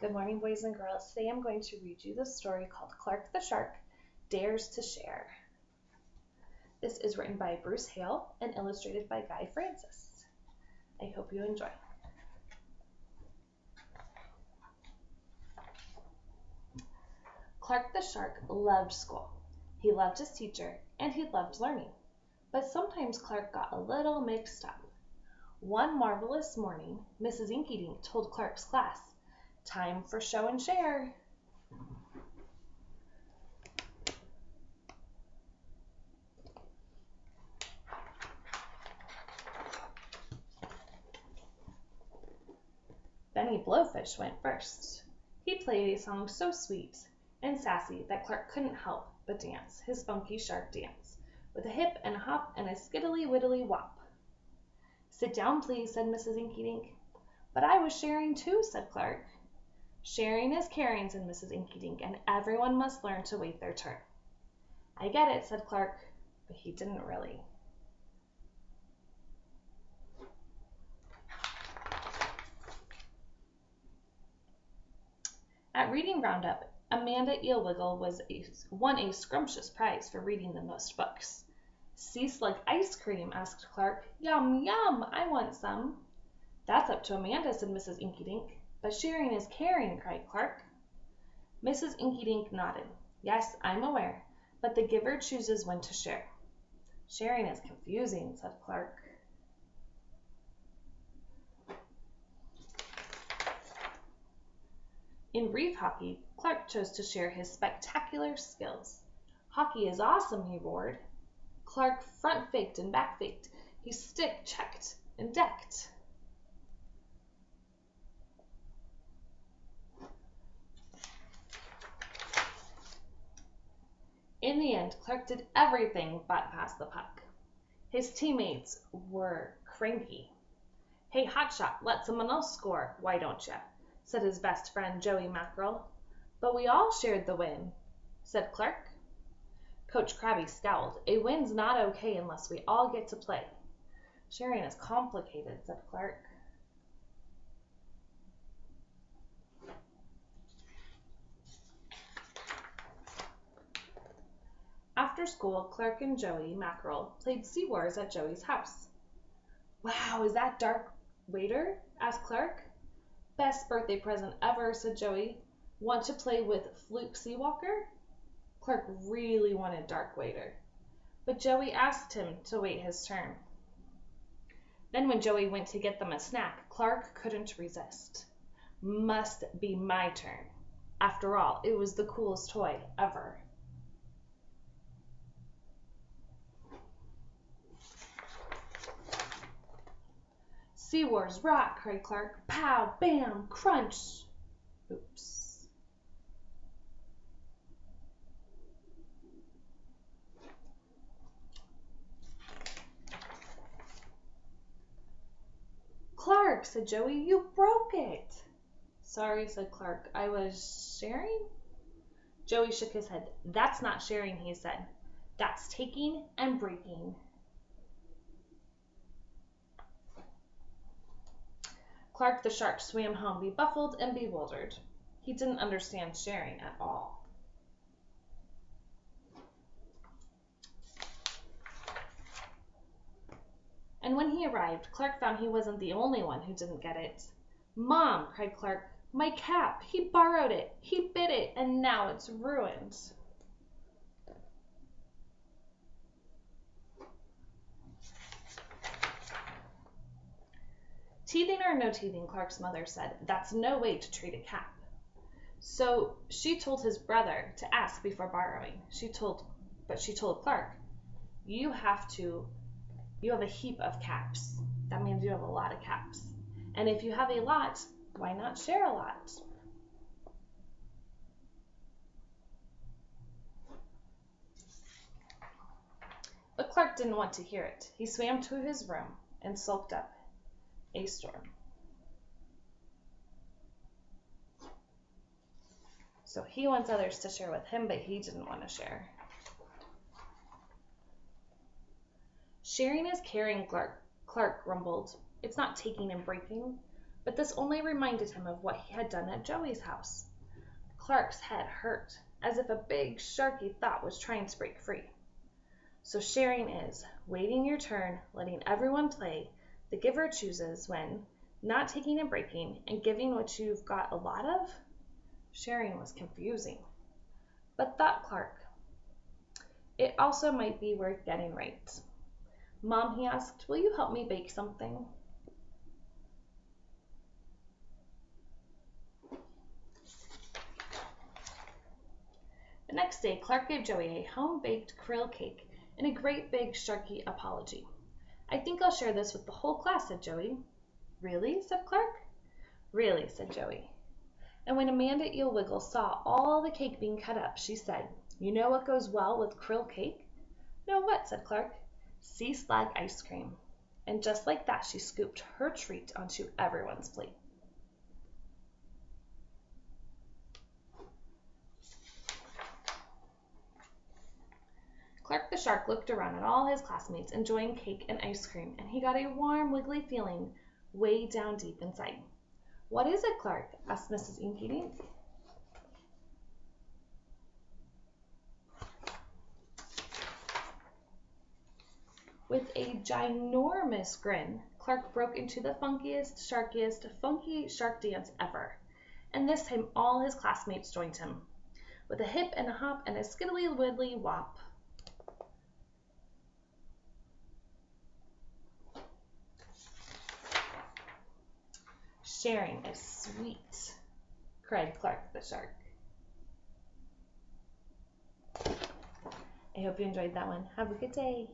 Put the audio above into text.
Good morning, boys and girls. Today I'm going to read you the story called Clark the Shark Dares to Share. This is written by Bruce Hale and illustrated by Guy Francis. I hope you enjoy. Clark the Shark loved school. He loved his teacher and he loved learning. But sometimes Clark got a little mixed up. One marvelous morning, Mrs. Inkydink told Clark's class, "Time for show and share." Benny Blowfish went first. He played a song so sweet and sassy that Clark couldn't help but dance his funky shark dance, with a hip and a hop and a skiddly widdly wop. "Sit down, please," said Mrs. Inkydink. "But I was sharing too," said Clark. "Sharing is caring," said Mrs. Inkydink, "and everyone must learn to wait their turn." "I get it," said Clark, but he didn't really. At Reading Roundup, Amanda Eelwiggle won a scrumptious prize for reading the most books. "Sea slug ice cream?" asked Clark. "Yum, yum, I want some." "That's up to Amanda," said Mrs. Inkydink. "But sharing is caring," cried Clark. Mrs. Inkydink nodded. "Yes, I'm aware, but the giver chooses when to share." "Sharing is confusing," said Clark. In reef hockey, Clark chose to share his spectacular skills. "Hockey is awesome," he roared. Clark front faked and back faked. He stick checked and decked. In the end, Clark did everything but pass the puck. His teammates were cranky. "Hey, hotshot, let someone else score, why don't ya?" said his best friend, Joey Mackerel. "But we all shared the win," said Clark. Coach Krabby scowled. "A win's not okay unless we all get to play." "Sharing is complicated," said Clark. After school, Clark and Joey Mackerel played Sea Wars at Joey's house. "Wow, is that Dark Waiter?" asked Clark. "Best birthday present ever," said Joey. "Want to play with Fluke Seawalker?" Clark really wanted Dark Waiter, but Joey asked him to wait his turn. Then when Joey went to get them a snack, Clark couldn't resist. Must be my turn. After all, it was the coolest toy ever. "Sea Wars rock!" cried Clark. "Pow, bam, crunch!" Oops. "Clark," said Joey, "you broke it." "Sorry," said Clark. "I was sharing?" Joey shook his head. "That's not sharing," he said. "That's taking and breaking." Clark the Shark swam home, befuddled and bewildered. He didn't understand sharing at all. And when he arrived, Clark found he wasn't the only one who didn't get it. "Mom," cried Clark, "my cap! He borrowed it, he bit it, and now it's ruined." "Teething or no teething," Clark's mother said, "that's no way to treat a cap." So she told his brother to ask before borrowing. But she told Clark, you have a heap of caps. That means you have a lot of caps. And if you have a lot, why not share a lot?" But Clark didn't want to hear it. He swam to his room and sulked up a storm. So he wants others to share with him, but he didn't want to share. "Sharing is caring," Clark grumbled. "It's not taking and breaking." but this only reminded him of what he had done at Joey's house. Clark's head hurt, as if a big, sharky thought was trying to break free. So sharing is waiting your turn, letting everyone play, the giver chooses when, not taking and breaking, and giving what you've got a lot of? Sharing was confusing. But thought Clark, it also might be worth getting right. Mom, he asked, will you help me bake something? The next day, Clark gave Joey a home-baked krill cake and a great big sharky apology. I think I'll share this with the whole class, said Joey. Really? Said Clark. Really, said Joey. And when Amanda Eelwiggle saw all the cake being cut up, she said, you know what goes well with krill cake? No, what? Said Clark. Sea slag ice cream. And just like that, she scooped her treat onto everyone's plate. Clark the shark looked around at all his classmates enjoying cake and ice cream, and he got a warm, wiggly feeling way down deep inside. What is it, Clark? Asked Mrs. Inky Dink. With a ginormous grin, Clark broke into the funkiest, sharkiest, funky shark dance ever. And this time all his classmates joined him. With a hip and a hop and a skiddly widdly wop. Sharing is sweet, cried Clark the shark. I hope you enjoyed that one. Have a good day.